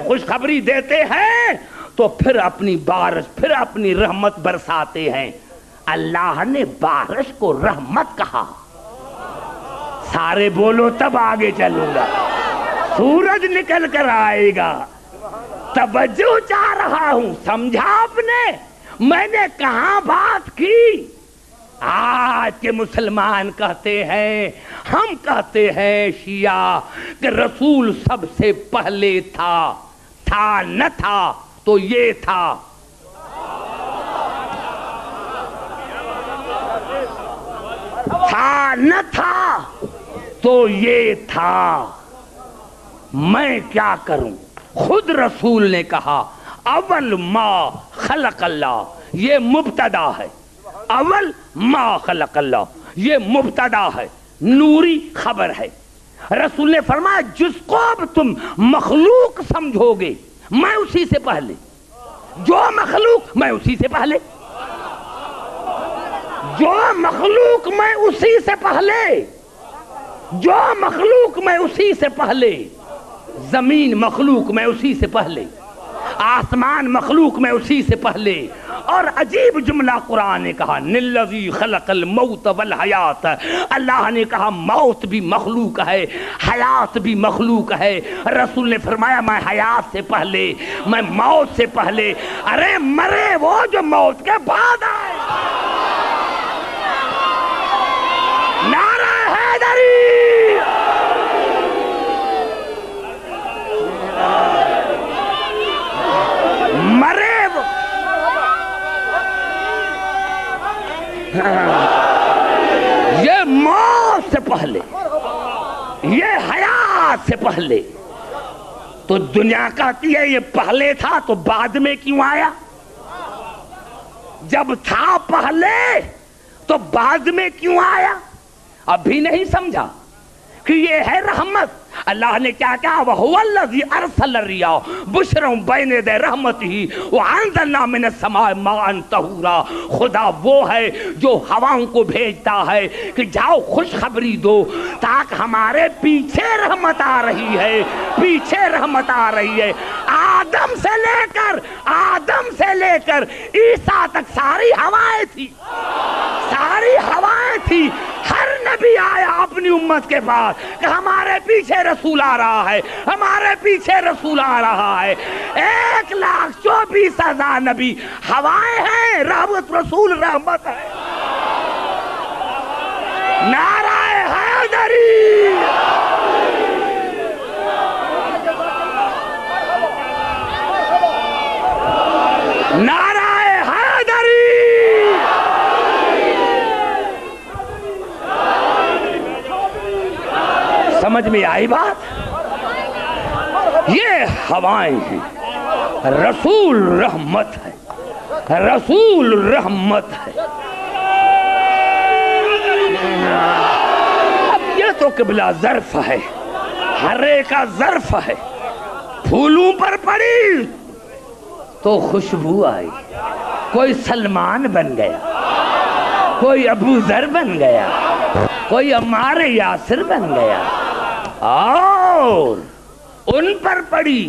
خوشخبری دیتے ہیں تو پھر اپنی بارش، پھر اپنی رحمت برساتے ہیں۔ اللہ نے بارش کو رحمت کہا۔ سارے بولو تب آگے چلوں گا۔ سورج نکل کر آئے گا، توجہ چاہ رہا ہوں، سمجھا آپ نے میں نے کہاں بات کی؟ آج کے مسلمان کہتے ہیں، ہم کہتے ہیں شیعہ کہ رسول سب سے پہلے تھا نہ تھا تو یہ تھا۔ تھا نہ تھا تو یہ تھا۔ میں کیا کروں؟ خود رسول نے کہا اول ما خلق اللہ، یہ مبتدا ہے۔ اول ما خلق اللہ یہ مبتدا ہے، نوری خبر ہے۔ رسول نے فرمایا جس کو اب تم مخلوق سمجھو گے میں اسی سے پہلے، جو مخلوق میں اسی سے پہلے، جو مخلوق میں اسی سے پہلے، جو مخلوق میں اسی سے پہلے، زمین مخلوق میں اسی سے پہلے، آسمان مخلوق میں اسی سے پہلے۔ اور عجیب جملہ قرآن نے کہا نِلَّذِي خَلَقَ الْمَوْتَ وَالْحَيَاةَ، اللہ نے کہا موت بھی مخلوق ہے، حیات بھی مخلوق ہے۔ رسول نے فرمایا میں حیات سے پہلے، میں موت سے پہلے۔ ارے مرے وہ جو موت کے بعد آئے۔ نعرہ حیدری، مرے وہ، یہ موت سے پہلے، یہ حیات سے پہلے۔ تو دنیا کہتی ہے یہ پہلے تھا تو بعد میں کیوں آیا؟ جب تھا پہلے تو بعد میں کیوں آیا؟ ابھی نہیں سمجھا کہ یہ ہے رحمت۔ اللہ نے کیا کہا وَهُوَ الَّذِي أَرْسَلَ الرِّيَاحَ بُشْرًا بَيْنَ يَدَيْ رَحْمَتِهِ وَأَنزَلْنَا مِنَ السَّمَاءِ مَاءً طَهُورًا۔ خدا وہ ہے جو ہواؤں کو بھیجتا ہے کہ جاؤ خوشخبری دو، تاکہ ہمارے پیچھے رحمت آ رہی ہے، پیچھے رحمت آ رہی ہے۔ آدم سے لے کر عیسیٰ تک ساری ہوائیں تھی، ساری ہوائیں تھی۔ ہر نبی آیا اپنی امت کے پاس کہ ہمارے پیچھے رسول آ رہا ہے، ہمارے پیچھے رسول آ رہا ہے۔ 1,24,000 نبی ہوائیں ہیں، رحمت رسول رحمت ہے۔ نعرہ حیدری، نعرہ حیدری۔ سمجھ میں آئی بات؟ یہ ہوائیں ہیں، رسول رحمت ہے، رسول رحمت ہے۔ اب یہ تو قبلہ ظرف ہے، ہرے کا ظرف ہے۔ پھولوں پر پڑی تو خوشبو آئی، کوئی سلمان بن گیا، کوئی ابو ذر بن گیا، کوئی عمار یاسر بن گیا، اور ان پر پڑی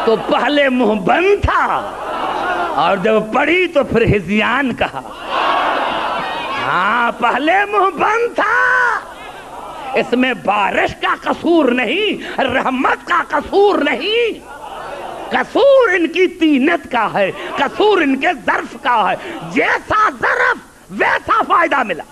تو پہلے منہ بند تھا، اور جب پڑی تو پھر ہذیان کہا۔ ہاں پہلے منہ بند تھا۔ اس میں بارش کا قصور نہیں، رحمت کا قصور نہیں، قصور ان کی طینت کا ہے، قصور ان کے ظرف کا ہے۔ جیسا ظرف ویسا فائدہ ملا۔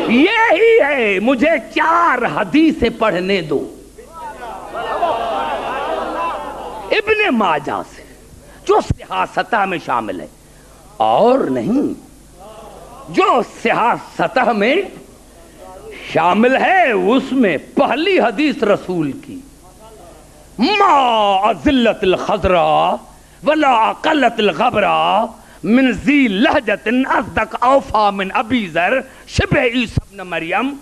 یہی ہے، مجھے 4 حدیثیں پڑھنے دو ابن ماجہ سے جو سیاستہ میں شامل ہے، اور نہیں جو سیاستہ میں شامل ہے اس میں پہلی حدیث رسول کی ما ازلت الخضراء ولا اقلت الغبراء من ذی لہجت اصدق اوفا من ابی ذر شبہ عیسی ابن مریم۔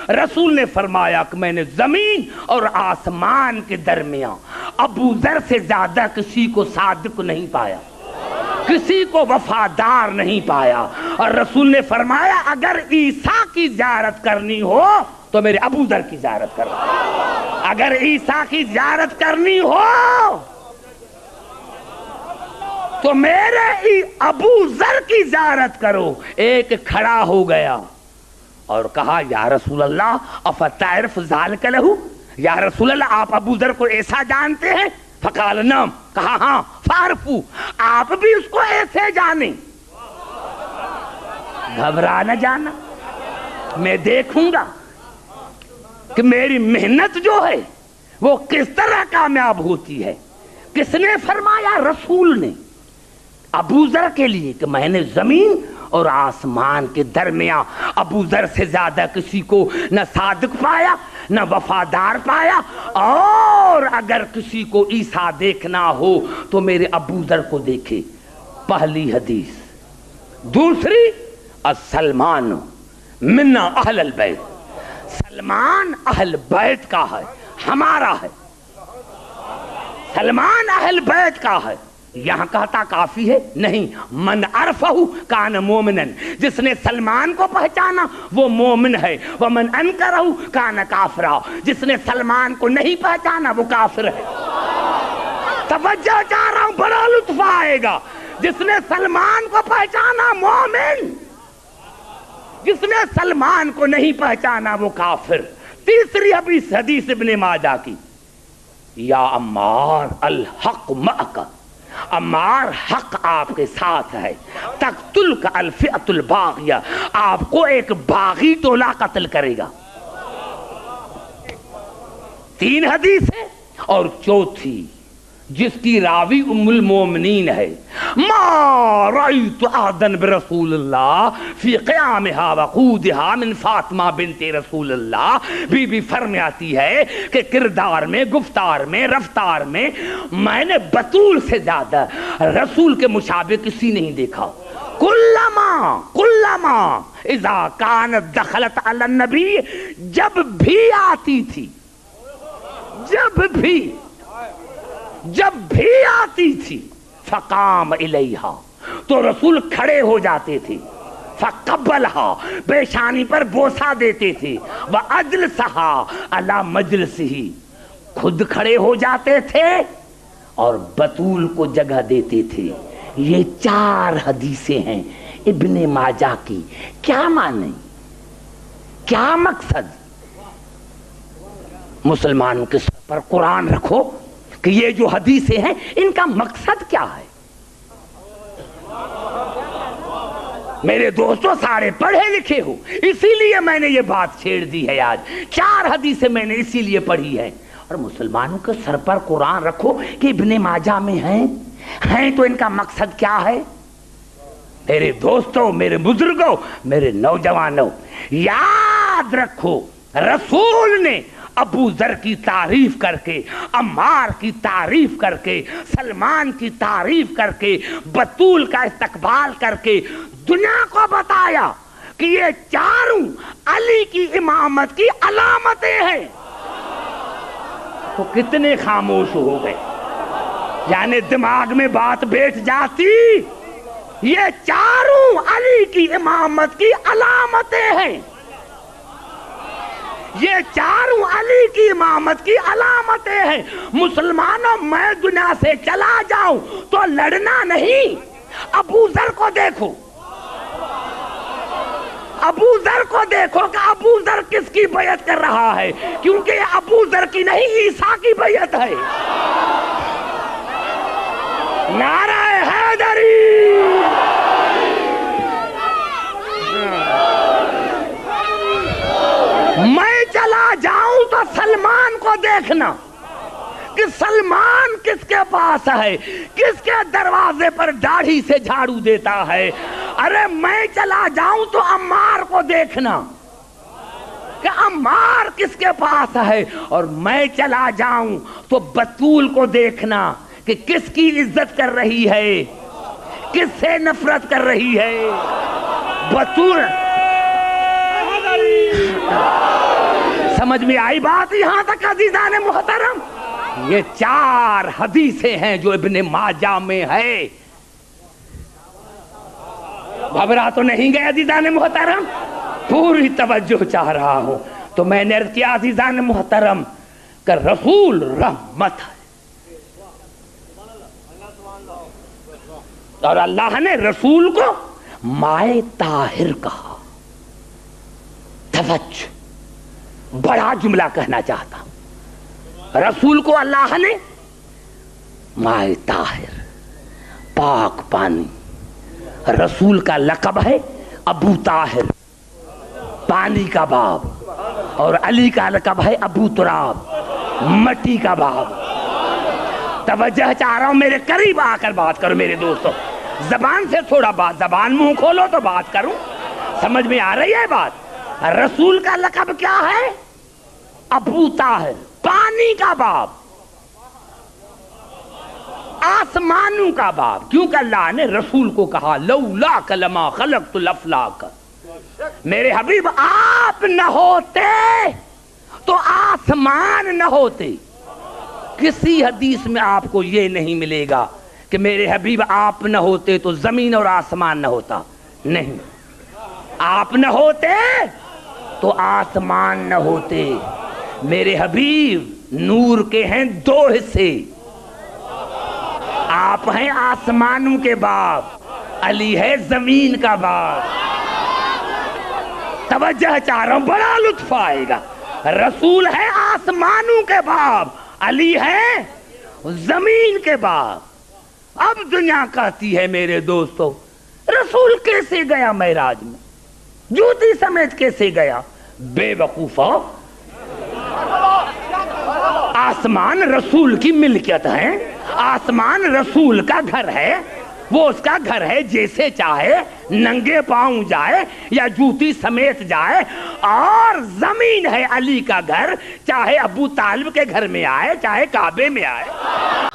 رسول نے فرمایا کہ میں نے زمین اور آسمان کے درمیان ابو ذر سے زیادہ کسی کو صادق نہیں پایا، کسی کو وفادار نہیں پایا۔ اور رسول نے فرمایا اگر عیسیٰ کی زیارت کرنی ہو تو میرے ابو ذر کی زیارت کرو، اگر عیسیٰ کی زیارت کرنی ہو تو میرے ابو ذر کی زیارت کرو۔ ایک کھڑا ہو گیا اور کہا یا رسول اللہ افتعرف ذالک لہو، یا رسول اللہ آپ ابو ذر کو ایسا جانتے ہیں؟ فقال نعم، کہا ہاں، فعرفو، آپ بھی اس کو ایسے جانیں، گھبرا نہ جانا، میں دیکھوں گا کہ میری محنت جو ہے وہ کس طرح کامیاب ہوتی ہے۔ کس نے فرمایا؟ رسول نے ابو ذر کے لیے کہ میں نے زمین اور آسمان کے درمیان ابو ذر سے زیادہ کسی کو نہ صادق پایا نہ وفادار پایا، اور اگر کسی کو عیسیٰ دیکھنا ہو تو میرے ابو ذر کو دیکھے۔ پہلی حدیث۔ دوسری، السلمان منا اہل البیت، سلمان اہل بیت کا ہے، ہمارا ہے، سلمان اہل بیت کا ہے۔ یہاں کہتا کافی ہے؟ نہیں، من عرفہ کان مومنن، جس نے سلمان کو پہچانا وہ مومن ہے، ومن انکرہ کان کافرا، جس نے سلمان کو نہیں پہچانا وہ کافر ہے۔ توجہ چاہ رہا ہوں، بڑا لطف آئے گا۔ جس نے سلمان کو پہچانا مومن، جس نے سلمان کو نہیں پہچانا وہ کافر۔ تیسری حدیث ابن ماجہ کی، یا عمار الحق معک، عمار حق آپ کے ساتھ ہے، تقتلک الفئۃ الباغیہ، آپ کو ایک باغی ٹولہ قتل کرے گا۔ تین حدیث ہے، اور چوتھی جس کی راوی ام المومنین ہے، ما رأیت احدن برسول اللہ فی قیامها وقودها من فاطمہ بنت رسول اللہ۔ بی بی فرماتی ہے کہ کردار میں، گفتار میں، رفتار میں میں نے بطول سے زیادہ رسول کے مشابہ کسی نہیں دیکھا۔ کلما اذا کانت دخلت علی النبی، جب بھی آتی تھی، جب بھی آتی تھی، فقام الیہا، تو رسول کھڑے ہو جاتے تھے، فقبلہا، پیشانی پر بوسہ دیتے تھے، واجلسہا علی مجلسہی، خود کھڑے ہو جاتے تھے اور بطول کو جگہ دیتے تھے۔ یہ 4 حدیثیں ہیں ابن ماجہ کی۔ کیا معنی، کیا مقصد؟ مسلمانوں کے سر پر قرآن رکھو کہ یہ جو حدیثیں ہیں ان کا مقصد کیا ہے۔ میرے دوستوں سارے پڑھے لکھے ہو، اسی لیے میں نے یہ بات چھیڑ دی ہے آج۔ 4 حدیثیں میں نے اسی لیے پڑھی ہے۔ اور مسلمانوں کے سر پر قرآن رکھو کہ ابن ماجہ میں ہیں تو ان کا مقصد کیا ہے؟ میرے دوستوں، میرے بزرگوں، میرے نوجوانوں، یاد رکھو، رسول نے ابو ذر کی تعریف کر کے، عمار کی تعریف کر کے، سلمان کی تعریف کر کے، بطول کا استقبال کر کے دنیا کو بتایا کہ یہ 4 علی کی امامت کی علامتیں ہیں، تو کتنے خاموش ہو گئے؟ یعنی دماغ میں بات بیٹھ جاتی، یہ 4 علی کی امامت کی علامتیں ہیں، یہ 4 علی کی امامت کی علامتیں ہیں۔ مسلمانوں، میں دنیا سے چلا جاؤں تو لڑنا نہیں، ابو ذر کو دیکھو، ابو ذر کو دیکھو کہ ابو ذر کس کی بیعت کر رہا ہے، کیونکہ یہ ابو ذر کی نہیں عیسیٰ کی بیعت ہے۔ نعرہ حیدری، میں چلا جاؤں تو سلمان کو دیکھنا کہ سلمان کس کے پاس ہے، کس کے دروازے پر داڑھی سے جھاڑو دیتا ہے۔ ارے میں چلا جاؤں تو عمار کو دیکھنا کہ عمار کس کے پاس ہے، اور میں چلا جاؤں تو بطول کو دیکھنا کہ کس کی عزت کر رہی ہے، کس سے نفرت کر رہی ہے۔ بطول، سمجھ میں آئی بات یہاں تک عزیزان محترم؟ یہ 4 حدیثیں ہیں جو ابن ماجہ میں ہے۔ گھبرا تو نہیں گئے عزیزان محترم؟ پوری توجہ چاہ رہا ہوں۔ تو میں نے عرض کیا عزیزان محترم کہ رسول رحمت ہے، اور اللہ نے رسول کو مائے طاہر کہا۔ توجہ، بڑا جملہ کہنا چاہتا ہوں، رسول کو اللہ نے مائے طاہر، پاک پانی، رسول کا لقب ہے ابو طاہر، پانی کا باب، اور علی کا لقب ہے ابو تراب، مٹی کا باب۔ توجہ چاہ رہا ہوں، میرے قریب آ کر بات کرو میرے دوستو، زبان سے تھوڑا بات، زبان منہ کھولو تو بات کروں، سمجھ میں آ رہی ہے بات؟ رسول کا لقب کیا ہے؟ ابو طاہر، پانی کا باب، آسمانوں کا باب، کیونکہ اللہ نے رسول کو کہا لولاک لما خلقت الافلاک، میرے حبیب آپ نہ ہوتے تو آسمان نہ ہوتے۔ کسی حدیث میں آپ کو یہ نہیں ملے گا کہ میرے حبیب آپ نہ ہوتے تو زمین اور آسمان نہ ہوتا، نہیں، آپ نہ ہوتے تو آسمان نہ ہوتے۔ میرے حبیب نور کے ہیں دو حصے، آپ ہیں آسمانوں کے باپ، علی ہے زمین کا باپ۔ توجہ چاہ رہا ہوں، بڑا لطف آئے گا۔ رسول ہے آسمانوں کے باپ، علی ہے زمین کے باپ۔ اب دنیا کہتی ہے میرے دوستو رسول کیسے گیا معراج میں، جوتی سمیت کیسے گیا؟ بے وقوفا، آسمان رسول کی ملکیت ہے، آسمان رسول کا گھر ہے، وہ اس کا گھر ہے، جیسے چاہے ننگے پاؤں جائے یا جوتی سمیت جائے، اور زمین ہے علی کا گھر، چاہے ابو طالب کے گھر میں آئے چاہے کعبے میں آئے۔